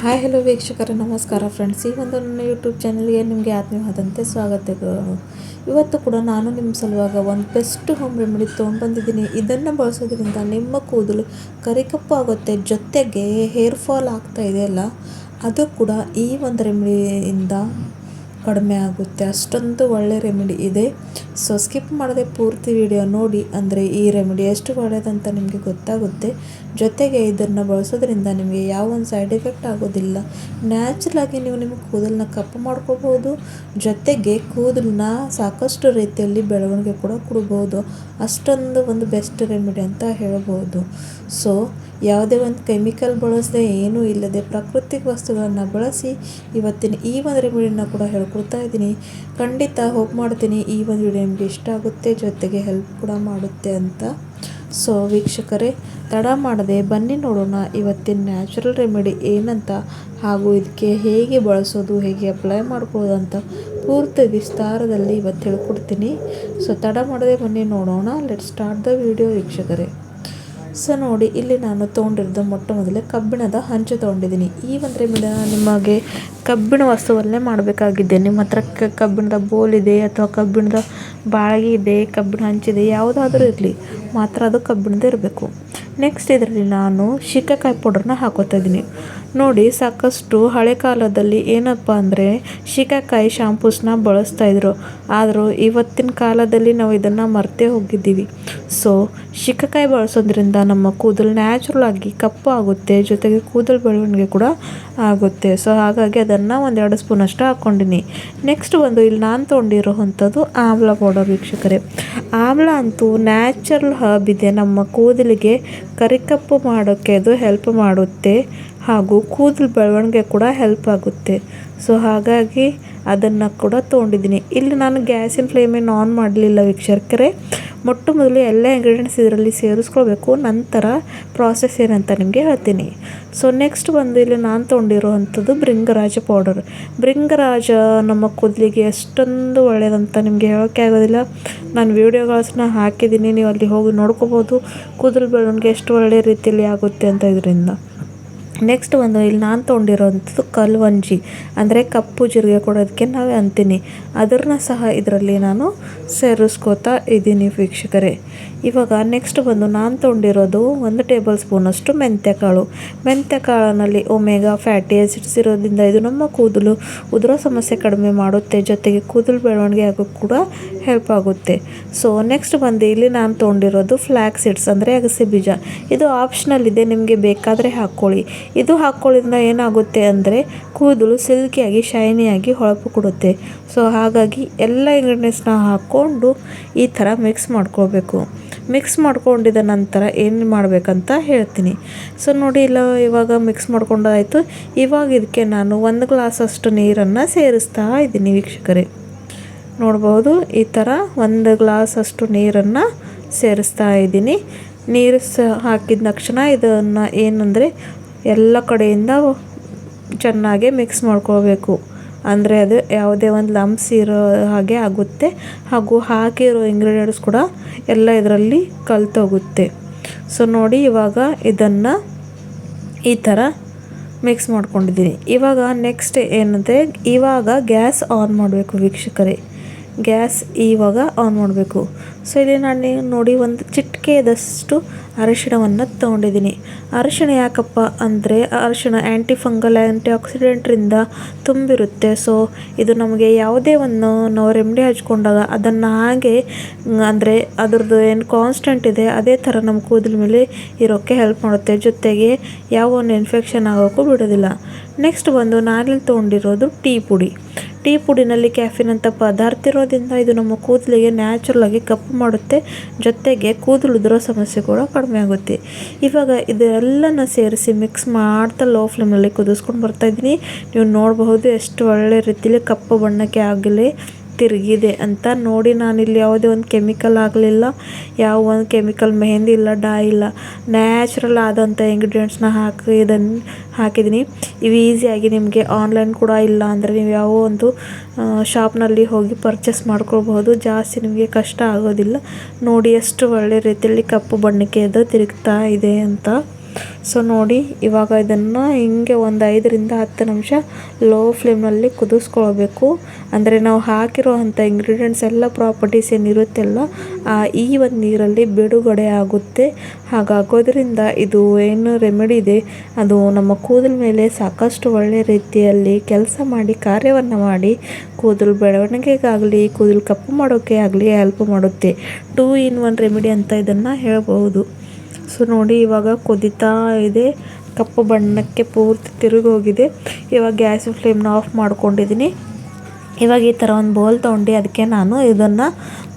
Hi hello ವೀಕ್ಷಕರೇ, ನಮಸ್ಕಾರ friends. ಈ ಒಂದು ನನ್ನ ಯೂಟ್ಯೂಬ್ ಚಾನಲ್ಗೆ ನಿಮಗೆ ಆತ್ಮೀಯವಾದಂತೆ ಸ್ವಾಗತಗಳು. ಇವತ್ತು ಕೂಡ ನಾನು ನಿಮ್ಮ ಸಲುವಾಗ ಒಂದು ಬೆಸ್ಟ್ ಹೋಮ್ ರೆಮಿಡಿ ತೊಗೊಂಡು ಇದನ್ನು ಬಳಸೋದ್ರಿಂದ ನಿಮ್ಮ ಕೂದಲು ಕರಿಕಪ್ಪು ಆಗುತ್ತೆ, ಜೊತೆಗೆ ಹೇರ್ ಫಾಲ್ ಆಗ್ತಾ ಇದೆಯಲ್ಲ ಅದು ಕೂಡ ಈ ಒಂದು ರೆಮಿಡಿಯಿಂದ ಕಡಿಮೆ ಆಗುತ್ತೆ. ಅಷ್ಟೊಂದು ಒಳ್ಳೆ ರೆಮಿಡಿ ಇದೆ. ಸೊ ಸ್ಕಿಪ್ ಮಾಡದೆ ಪೂರ್ತಿ ವಿಡಿಯೋ ನೋಡಿ, ಅಂದರೆ ಈ ರೆಮಿಡಿ ಎಷ್ಟು ಒಳ್ಳೆಯದಂತ ನಿಮಗೆ ಗೊತ್ತಾಗುತ್ತೆ. ಜೊತೆಗೆ ಇದನ್ನು ಬಳಸೋದ್ರಿಂದ ನಿಮಗೆ ಯಾವ ಒಂದು ಸೈಡ್ ಎಫೆಕ್ಟ್ ಆಗೋದಿಲ್ಲ. ನ್ಯಾಚುರಲಾಗಿ ನೀವು ನಿಮ್ಮ ಕೂದಲನ್ನ ಕಪ್ಪು ಮಾಡ್ಕೋಬೋದು, ಜೊತೆಗೆ ಕೂದಲನ್ನ ಸಾಕಷ್ಟು ರೀತಿಯಲ್ಲಿ ಬೆಳವಣಿಗೆ ಕೂಡ ಕೊಡ್ಬೋದು. ಅಷ್ಟೊಂದು ಒಂದು ಬೆಸ್ಟ್ ರೆಮಿಡಿ ಅಂತ ಹೇಳ್ಬೋದು. ಸೊ ಯಾವುದೇ ಒಂದು ಕೆಮಿಕಲ್ ಬಳಸದೆ, ಏನೂ ಇಲ್ಲದೆ ಪ್ರಾಕೃತಿಕ ವಸ್ತುಗಳನ್ನು ಬಳಸಿ ಇವತ್ತಿನ ಈ ಒಂದು ರೆಮಿಡಿನ ಕೂಡ ಹೇಳ್ಕೊಡ್ತಾ ಇದ್ದೀನಿ. ಖಂಡಿತ ಹೋಪ್ ಮಾಡ್ತೀನಿ ಈ ಒಂದು ವಿಡಿಯೋ ನಿಮಗೆ ಇಷ್ಟ ಆಗುತ್ತೆ, ಜೊತೆಗೆ ಹೆಲ್ಪ್ ಕೂಡ ಮಾಡುತ್ತೆ ಅಂತ. ಸೊ ವೀಕ್ಷಕರೇ, ತಡ ಮಾಡದೆ ಬನ್ನಿ ನೋಡೋಣ ಇವತ್ತಿನ ನ್ಯಾಚುರಲ್ ರೆಮಿಡಿ ಏನಂತ, ಹಾಗೂ ಇದಕ್ಕೆ ಹೇಗೆ ಬಳಸೋದು, ಹೇಗೆ ಅಪ್ಲೈ ಮಾಡ್ಕೊಳ್ಳೋದು ಅಂತ ಪೂರ್ತಿ ವಿಸ್ತಾರದಲ್ಲಿ ಇವತ್ತು ಹೇಳ್ಕೊಡ್ತೀನಿ. ಸೊ ತಡ ಮಾಡದೆ ಬನ್ನಿ ನೋಡೋಣ. ಲೆಟ್ ಸ್ಟಾರ್ಟ್ ದ ವಿಡಿಯೋ ವೀಕ್ಷಕರೇ. ಸೊ ನೋಡಿ, ಇಲ್ಲಿ ನಾನು ತೊಗೊಂಡಿರೋದು ಮೊಟ್ಟ ಮೊದಲೇ ಕಬ್ಬಿಣದ ಹಂಚು ತೊಗೊಂಡಿದ್ದೀನಿ. ಈ ಒಂದು ರೆಮಿಡಿನ ನಿಮಗೆ ಕಬ್ಬಿಣ ವಸ್ತುವಲ್ಲೇ ಮಾಡಬೇಕಾಗಿದೆ. ನಿಮ್ಮ ಹತ್ರ ಕಬ್ಬಿಣದ ಬೋಲ್ ಇದೆ, ಅಥವಾ ಕಬ್ಬಿಣದ ಬಾಳಿಗೆ ಇದೆ, ಕಬ್ಬಿಣ ಹಂಚಿದೆ, ಯಾವುದಾದ್ರೂ ಇರಲಿ, ಮಾತ್ರ ಅದು ಕಬ್ಬಿಣದ ಇರಬೇಕು. ನೆಕ್ಸ್ಟ್ ಇದರಲ್ಲಿ ನಾನು ಶಿಕಾಕಾಯಿ ಪೌಡರ್ನ ಹಾಕೋತಾ ಇದ್ದೀನಿ. ನೋಡಿ, ಸಾಕಷ್ಟು ಹಳೆ ಕಾಲದಲ್ಲಿ ಏನಪ್ಪ ಅಂದರೆ ಶಿಕಾಕಾಯಿ ಶಾಂಪೂಸ್ನ ಬಳಸ್ತಾಯಿದ್ರು. ಆದರೂ ಇವತ್ತಿನ ಕಾಲದಲ್ಲಿ ನಾವು ಇದನ್ನು ಮರ್ತೇ ಹೋಗಿದ್ದೀವಿ. ಸೊ ಶಿಕಾಕಾಯಿ ಬಳಸೋದ್ರಿಂದ ನಮ್ಮ ಕೂದಲು ನ್ಯಾಚುರಲ್ ಆಗಿ ಕಪ್ಪು ಆಗುತ್ತೆ, ಜೊತೆಗೆ ಕೂದಲು ಬೆಳವಣಿಗೆ ಕೂಡ ಆಗುತ್ತೆ. ಸೊ ಹಾಗಾಗಿ ಅದನ್ನು 1-2 ಸ್ಪೂನಷ್ಟು ಹಾಕ್ಕೊಂಡಿನಿ. ನೆಕ್ಸ್ಟ್ ಇಲ್ಲಿ ನಾನು ತೊಗೊಂಡಿರೋವಂಥದ್ದು ಆಮ್ಲ ಪೌಡರ್ ವೀಕ್ಷಕರೇ. ಆಮ್ಲ ಅಂತೂ ನ್ಯಾಚುರಲ್ ಹರ್ಬ್ ಇದೆ, ನಮ್ಮ ಕೂದಲಿಗೆ ಕರಿಕಪ್ಪು ಮಾಡೋಕ್ಕೆ ಅದು ಹೆಲ್ಪ್ ಮಾಡುತ್ತೆ, ಹಾಗೂ ಕೂದಲು ಬೆಳವಣಿಗೆ ಕೂಡ ಹೆಲ್ಪ್ ಆಗುತ್ತೆ. ಸೊ ಹಾಗಾಗಿ ಅದನ್ನು ಕೂಡ ತೊಗೊಂಡಿದ್ದೀನಿ. ಇಲ್ಲಿ ನಾನು ಗ್ಯಾಸಿನ ಫ್ಲೇಮೇನು ಆನ್ ಮಾಡಲಿಲ್ಲ ವೀಕ್ಷಕರೇ. ಮೊಟ್ಟ ಮೊದಲು ಎಲ್ಲ ಇಂಗ್ರೀಡಿಯೆಂಟ್ಸ್ ಇದರಲ್ಲಿ ಸೇರಿಸ್ಕೊಳ್ಬೇಕು, ನಂತರ ಪ್ರಾಸೆಸ್ ಏನಂತ ನಿಮಗೆ ಹೇಳ್ತೀನಿ. ಸೊ ನೆಕ್ಸ್ಟ್ ಇಲ್ಲಿ ನಾನು ತೊಗೊಂಡಿರೋವಂಥದ್ದು ಭೃಂಗರಾಜ ಪೌಡರ್. ಭೃಂಗರಾಜ ನಮ್ಮ ಕೂದಲಿಗೆ ಎಷ್ಟೊಂದು ಒಳ್ಳೆಯದಂತ ನಿಮಗೆ ಹೇಳೋಕ್ಕೆ ಆಗೋದಿಲ್ಲ. ನಾನು ವೀಡಿಯೋಗಳನ್ನ ಹಾಕಿದ್ದೀನಿ, ನೀವು ಅಲ್ಲಿ ಹೋಗಿ ನೋಡ್ಕೋಬೋದು ಕೂದಲು ಬೆಳವಣಿಗೆ ಎಷ್ಟು ಒಳ್ಳೆಯ ರೀತಿಯಲ್ಲಿ ಆಗುತ್ತೆ ಅಂತ ಇದರಿಂದ. ನೆಕ್ಸ್ಟ್ ಇಲ್ಲಿ ನಾನು ತೊಗೊಂಡಿರೋವಂಥದ್ದು ಕಲ್ವಂಜಿ, ಅಂದರೆ ಕಪ್ಪು ಜೀರಿಗೆ ಕೊಡೋದಕ್ಕೆ ನಾವೇ ಅಂತೀನಿ, ಅದನ್ನು ಸಹ ಇದರಲ್ಲಿ ನಾನು ಸೇರಿಸ್ಕೋತಾ ಇದ್ದೀನಿ ವೀಕ್ಷಕರೇ. ಇವಾಗ ನೆಕ್ಸ್ಟ್ ನಾನು ತೊಗೊಂಡಿರೋದು 1 ಟೇಬಲ್ ಸ್ಪೂನಷ್ಟು ಮೆಂತ್ಯಕಾಳು. ಮೆಂತ್ಯಕಾಳಿನಲ್ಲಿ ಒಮೆಗಾ ಫ್ಯಾಟಿ ಆಸಿಡ್ಸ್ ಇರೋದ್ರಿಂದ ಇದು ನಮ್ಮ ಕೂದಲು ಉದುರೋ ಸಮಸ್ಯೆ ಕಡಿಮೆ ಮಾಡುತ್ತೆ, ಜೊತೆಗೆ ಕೂದಲು ಬೆಳವಣಿಗೆ ಆಗೋಕ್ಕೆ ಕೂಡ ಹೆಲ್ಪ್ ಆಗುತ್ತೆ. ಸೊ ನೆಕ್ಸ್ಟ್ ಇಲ್ಲಿ ನಾನು ತೊಗೊಂಡಿರೋದು ಫ್ಲ್ಯಾಕ್ ಸೀಡ್ಸ್, ಅಂದರೆ ಅಗಸೆ ಬೀಜ. ಇದು ಆಪ್ಷನಲ್ ಇದೆ, ನಿಮಗೆ ಬೇಕಾದರೆ ಹಾಕ್ಕೊಳ್ಳಿ. ಇದು ಹಾಕ್ಕೊಳ್ಳೋದ್ರಿಂದ ಏನಾಗುತ್ತೆ ಅಂದರೆ ಕೂದಲು ಸಿಲ್ಕಿಯಾಗಿ ಶೈನಿಯಾಗಿ ಹೊಳಪು ಕೊಡುತ್ತೆ. ಸೊ ಹಾಗಾಗಿ ಎಲ್ಲ ಇಂಗ್ರೀಡಿಯೆಂಟ್ಸ್ನ ಹಾಕ್ಕೊಂಡು ಈ ಥರ ಮಿಕ್ಸ್ ಮಾಡ್ಕೊಳ್ಬೇಕು. ಮಿಕ್ಸ್ ಮಾಡ್ಕೊಂಡಿದ ನಂತರ ಏನು ಮಾಡಬೇಕಂತ ಹೇಳ್ತೀನಿ. ಸೊ ನೋಡಿ, ಇವಾಗ ಮಿಕ್ಸ್ ಮಾಡ್ಕೊಂಡಾಯಿತು. ಇವಾಗ ಇದಕ್ಕೆ ನಾನು 1 ಗ್ಲಾಸಷ್ಟು ನೀರನ್ನು ಸೇರಿಸ್ತಾ ಇದ್ದೀನಿ ವೀಕ್ಷಕರೇ. ನೋಡ್ಬೋದು, ಈ ಥರ 1 ಗ್ಲಾಸಷ್ಟು ನೀರನ್ನು ಸೇರಿಸ್ತಾ ಇದ್ದೀನಿ. ನೀರು ಹಾಕಿದ ತಕ್ಷಣ ಇದನ್ನು ಏನಂದರೆ ಎಲ್ಲ ಕಡೆಯಿಂದ ಚೆನ್ನಾಗಿ ಮಿಕ್ಸ್ ಮಾಡ್ಕೋಬೇಕು, ಅಂದರೆ ಅದು ಯಾವುದೇ ಒಂದು ಲಂಪ್ಸ್ ಇರೋ ಹಾಗೆ ಆಗುತ್ತೆ, ಹಾಗೂ ಹಾಕಿರೋ ಇಂಗ್ರೀಡಿಯೆಂಟ್ಸ್ ಕೂಡ ಎಲ್ಲ ಇದರಲ್ಲಿ ಕಲ್ತೋಗುತ್ತೆ. ಸೊ ನೋಡಿ, ಇವಾಗ ಇದನ್ನು ಈ ಥರ ಮಿಕ್ಸ್ ಮಾಡ್ಕೊಂಡಿದ್ದೀನಿ. ಇವಾಗ ನೆಕ್ಸ್ಟ್ ಏನಂದರೆ ಇವಾಗ ಗ್ಯಾಸ್ ಆನ್ ಮಾಡಬೇಕು ವೀಕ್ಷಕರೇ. ಗ್ಯಾಸ್ ಇವಾಗ ಆನ್ ಮಾಡಬೇಕು. ಸೊ ಇಲ್ಲಿ ನಾನು ನೋಡಿ 1 ಚಿಟಿಕೆಯಷ್ಟು ಅರಿಶಿಣವನ್ನು ತೊಗೊಂಡಿದ್ದೀನಿ. ಅರಿಶಿಣ ಯಾಕಪ್ಪ ಅಂದರೆ ಅರಿಶಿಣ ಆ್ಯಂಟಿ ಫಂಗಲ್, ಆ್ಯಂಟಿ ಆಕ್ಸಿಡೆಂಟ್ರಿಂದ ತುಂಬಿರುತ್ತೆ. ಸೊ ಇದು ನಮಗೆ ಯಾವುದೇ ಒಂದು ನಾವು ರೆಮಿಡಿ ಹಚ್ಕೊಂಡಾಗ ಅದನ್ನು ಹಾಗೆ, ಅಂದರೆ ಅದರದ್ದು ಏನು ಕಾನ್ಸ್ಟೆಂಟ್ ಇದೆ ಅದೇ ಥರ ನಮ್ಮ ಕೂದಲ ಮೇಲೆ ಇರೋಕ್ಕೆ ಹೆಲ್ಪ್ ಮಾಡುತ್ತೆ, ಜೊತೆಗೆ ಯಾವ ಒಂದು ಇನ್ಫೆಕ್ಷನ್ ಆಗೋಕ್ಕೂ ಬಿಡೋದಿಲ್ಲ. ನೆಕ್ಸ್ಟ್ ನಾನಿಲ್ಲಿ ತೊಗೊಂಡಿರೋದು ಟೀ ಪುಡಿ. ಟೀ ಪುಡಿನಲ್ಲಿ ಕ್ಯಾಫಿನ್ ಅಂತ ಪದಾರ್ಥ ಇರೋದ್ರಿಂದ ಇದು ನಮ್ಮ ಕೂದಲಿಗೆ ನ್ಯಾಚುರಲಾಗಿ ಕಪ್ಪು ಮಾಡುತ್ತೆ, ಜೊತೆಗೆ ಕೂದಲು ಉದುರೋ ಸಮಸ್ಯೆ ಕೂಡ ಕಡಿಮೆ ಆಗುತ್ತೆ. ಇವಾಗ ಇದೆಲ್ಲನ ಸೇರಿಸಿ ಮಿಕ್ಸ್ ಮಾಡ್ತಾ ಲೋ ಫ್ಲೇಮ್ನಲ್ಲಿ ಕುದಿಸ್ಕೊಂಡು ಬರ್ತಾಯಿದ್ದೀನಿ. ನೀವು ನೋಡಬಹುದು ಎಷ್ಟು ಒಳ್ಳೆ ರೀತಿಯಲ್ಲಿ ಕಪ್ಪು ಬಣ್ಣಕ್ಕೆ ಆಗಲಿ ತಿರುಗಿದೆ ಅಂತ. ನೋಡಿ, ನಾನಿಲ್ಲಿ ಯಾವುದೇ ಒಂದು ಕೆಮಿಕಲ್ ಆಗಲಿಲ್ಲ, ಯಾವ ಒಂದು ಕೆಮಿಕಲ್ ಮೆಹಂದಿ ಇಲ್ಲ, ಡೈ ಇಲ್ಲ, ನ್ಯಾಚುರಲ್ ಆದಂಥ ಇಂಗ್ರೀಡಿಯೆಂಟ್ಸ್ನ ಹಾಕಿದ್ದೀನಿ. ಇವು ಈಸಿಯಾಗಿ ನಿಮಗೆ ಆನ್ಲೈನ್ ಕೂಡ ಇಲ್ಲ ಅಂದರೆ ನೀವು ಯಾವ ಒಂದು ಶಾಪ್ನಲ್ಲಿ ಹೋಗಿ ಪರ್ಚೇಸ್ ಮಾಡ್ಕೊಳ್ಬಹುದು, ಜಾಸ್ತಿ ನಿಮಗೆ ಕಷ್ಟ ಆಗೋದಿಲ್ಲ. ನೋಡಿ ಎಷ್ಟು ಒಳ್ಳೆ ರೀತಿಯಲ್ಲಿ ಕಪ್ಪು ಬಣ್ಣಕ್ಕೆ ಅದು ತಿರುಗ್ತಾ ಇದೆ ಅಂತ. ಸೊ ನೋಡಿ ಇವಾಗ ಇದನ್ನು ಹಿಂಗೆ ಒಂದು 5ರಿಂದ 10 ನಿಮಿಷ ಲೋ ಫ್ಲೇಮ್ನಲ್ಲಿ ಕುದಿಸ್ಕೊಳ್ಬೇಕು. ಅಂದರೆ ನಾವು ಹಾಕಿರೋ ಅಂಥ ಇಂಗ್ರೀಡಿಯೆಂಟ್ಸ್ ಎಲ್ಲ ಪ್ರಾಪರ್ಟೀಸ್ ಏನಿರುತ್ತೆಲ್ಲ ಈ ಒಂದು ನೀರಲ್ಲಿ ಬಿಡುಗಡೆ ಆಗುತ್ತೆ. ಹಾಗಾಗೋದ್ರಿಂದ ಇದು ಏನು ರೆಮಿಡಿ ಇದೆ ಅದು ನಮ್ಮ ಕೂದಲ ಮೇಲೆ ಸಾಕಷ್ಟು ಒಳ್ಳೆಯ ರೀತಿಯಲ್ಲಿ ಕೆಲಸ ಮಾಡಿ ಕಾರ್ಯವನ್ನು ಮಾಡಿ ಕೂದಲು ಬೆಳವಣಿಗೆಗಾಗಲಿ ಕೂದಲು ಕಪ್ಪು ಮಾಡೋಕ್ಕೆ ಆಗಲಿ ಹೆಲ್ಪ್ ಮಾಡುತ್ತೆ. 2 in 1 ರೆಮಿಡಿ ಅಂತ ಇದನ್ನು ಹೇಳ್ಬೋದು. ಸೊ ನೋಡಿ ಇವಾಗ ಕುದೀತಾ ಇದೆ, ಕಪ್ಪು ಬಣ್ಣಕ್ಕೆ ಪೂರ್ತಿ ತಿರುಗಿ ಹೋಗಿದೆ. ಇವಾಗ ಗ್ಯಾಸ್ ಫ್ಲೇಮ್ನ ಆಫ್ ಮಾಡ್ಕೊಂಡಿದ್ದೀನಿ. ಇವಾಗ ಈ ಥರ ಒಂದು ಬೌಲ್ ತೊಗೊಂಡು ಅದಕ್ಕೆ ನಾನು ಇದನ್ನು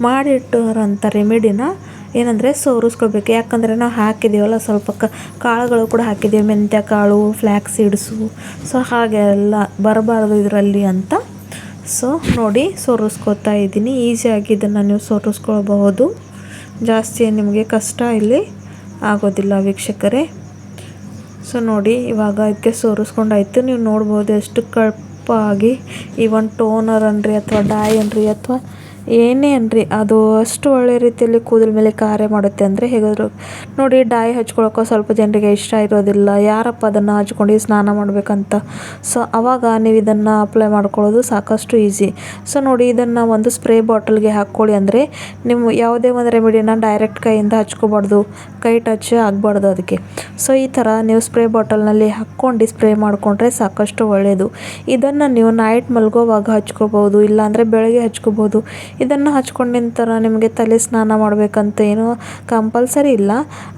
ಮಾಡಿಟ್ಟಿರೋಂಥ ರೆಮಿಡಿನ ಏನಂದರೆ ಸೋರಿಸ್ಕೋಬೇಕು. ಯಾಕಂದರೆ ನಾವು ಹಾಕಿದ್ದೀವಲ್ಲ ಸ್ವಲ್ಪ ಕಾಳುಗಳು ಕೂಡ ಹಾಕಿದ್ದೀವಿ, ಮೆಂತ್ಯ ಕಾಳು, ಫ್ಲ್ಯಾಕ್ಸ್ ಸೀಡ್ಸು. ಸೊ ಹಾಗೆ ಎಲ್ಲ ಬರಬಾರ್ದು ಇದರಲ್ಲಿ ಅಂತ. ಸೊ ನೋಡಿ ಸೋರಿಸ್ಕೋತಾ ಇದ್ದೀನಿ. ಈಸಿಯಾಗಿ ಇದನ್ನು ನೀವು ಸೋರಿಸ್ಕೊಳ್ಬಹುದು, ಜಾಸ್ತಿ ನಿಮಗೆ ಕಷ್ಟ ಇಲ್ಲಿ ಆಗೋದಿಲ್ಲ ವೀಕ್ಷಕರೇ. ಸೊ ನೋಡಿ ಇವಾಗ ಇದಕ್ಕೆ ಸೋರಿಸ್ಕೊಂಡಾಯ್ತು. ನೀವು ನೋಡ್ಬೋದು ಎಷ್ಟು ಕಪ್ಪಾಗಿ ಈ ಒಂದು ಟೋನರ್ ಅನ್ರಿ ಅಥವಾ ಡೈ ಅನ್ರಿ ಅಥವಾ ಏನೇ ಅನ್ರಿ ಅದು ಅಷ್ಟು ಒಳ್ಳೆ ರೀತಿಯಲ್ಲಿ ಕೂದಲ ಮೇಲೆ ಕಾರ್ಯ ಮಾಡುತ್ತೆ. ಅಂದರೆ ಹೇಗಾದರೂ ನೋಡಿ ಡೈ ಹಚ್ಕೊಳಕ್ಕೋ ಸ್ವಲ್ಪ ಜನರಿಗೆ ಇಷ್ಟ ಇರೋದಿಲ್ಲ, ಯಾರಪ್ಪ ಅದನ್ನು ಹಚ್ಕೊಂಡು ಸ್ನಾನ ಮಾಡಬೇಕಂತ. ಸೊ ಆವಾಗ ನೀವು ಇದನ್ನು ಅಪ್ಲೈ ಮಾಡ್ಕೊಳ್ಳೋದು ಸಾಕಷ್ಟು ಈಸಿ. ಸೊ ನೋಡಿ ಇದನ್ನು ಒಂದು ಸ್ಪ್ರೇ ಬಾಟಲ್ಗೆ ಹಾಕ್ಕೊಳ್ಳಿ. ಅಂದರೆ ನೀವು ಯಾವುದೇ ಒಂದು ರೆಮಿಡಿನ ಡೈರೆಕ್ಟ್ ಕೈಯಿಂದ ಹಚ್ಕೋಬಾರ್ದು, ಕೈ ಟಚ್ ಆಗಬಾರ್ದು ಅದಕ್ಕೆ. ಸೊ ಈ ಥರ ನೀವು ಸ್ಪ್ರೇ ಬಾಟಲ್ನಲ್ಲಿ ಹಾಕ್ಕೊಂಡು ಸ್ಪ್ರೇ ಮಾಡಿಕೊಂಡ್ರೆ ಸಾಕಷ್ಟು ಒಳ್ಳೆಯದು. ಇದನ್ನು ನೀವು ನೈಟ್ ಮಲ್ಗೋವಾಗ ಹಚ್ಕೋಬೋದು, ಇಲ್ಲಾಂದರೆ ಬೆಳಗ್ಗೆ ಹಚ್ಕೋಬೋದು. ಇದನ್ನು ಹಚ್ಕೊಂಡು ನಂತರ ನಿಮಗೆ ತಲೆ ಸ್ನಾನ ಮಾಡಬೇಕಂತ ಏನೂ ಕಂಪಲ್ಸರಿ ಇಲ್ಲ.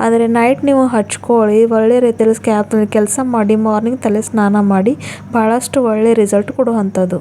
ಆದರೆ ನೈಟ್ ನೀವು ಹಚ್ಕೊಳ್ಳಿ, ಒಳ್ಳೆ ರೀತಿಯಲ್ಲಿ ಸ್ಕ್ಯಾಲ್ಪ್ನಲ್ಲಿ ಕೆಲಸ ಮಾಡಿ ಮಾರ್ನಿಂಗ್ ತಲೆ ಸ್ನಾನ ಮಾಡಿ ಭಾಳಷ್ಟು ಒಳ್ಳೆ ರಿಸಲ್ಟ್ ಕೊಡುವಂಥದ್ದು.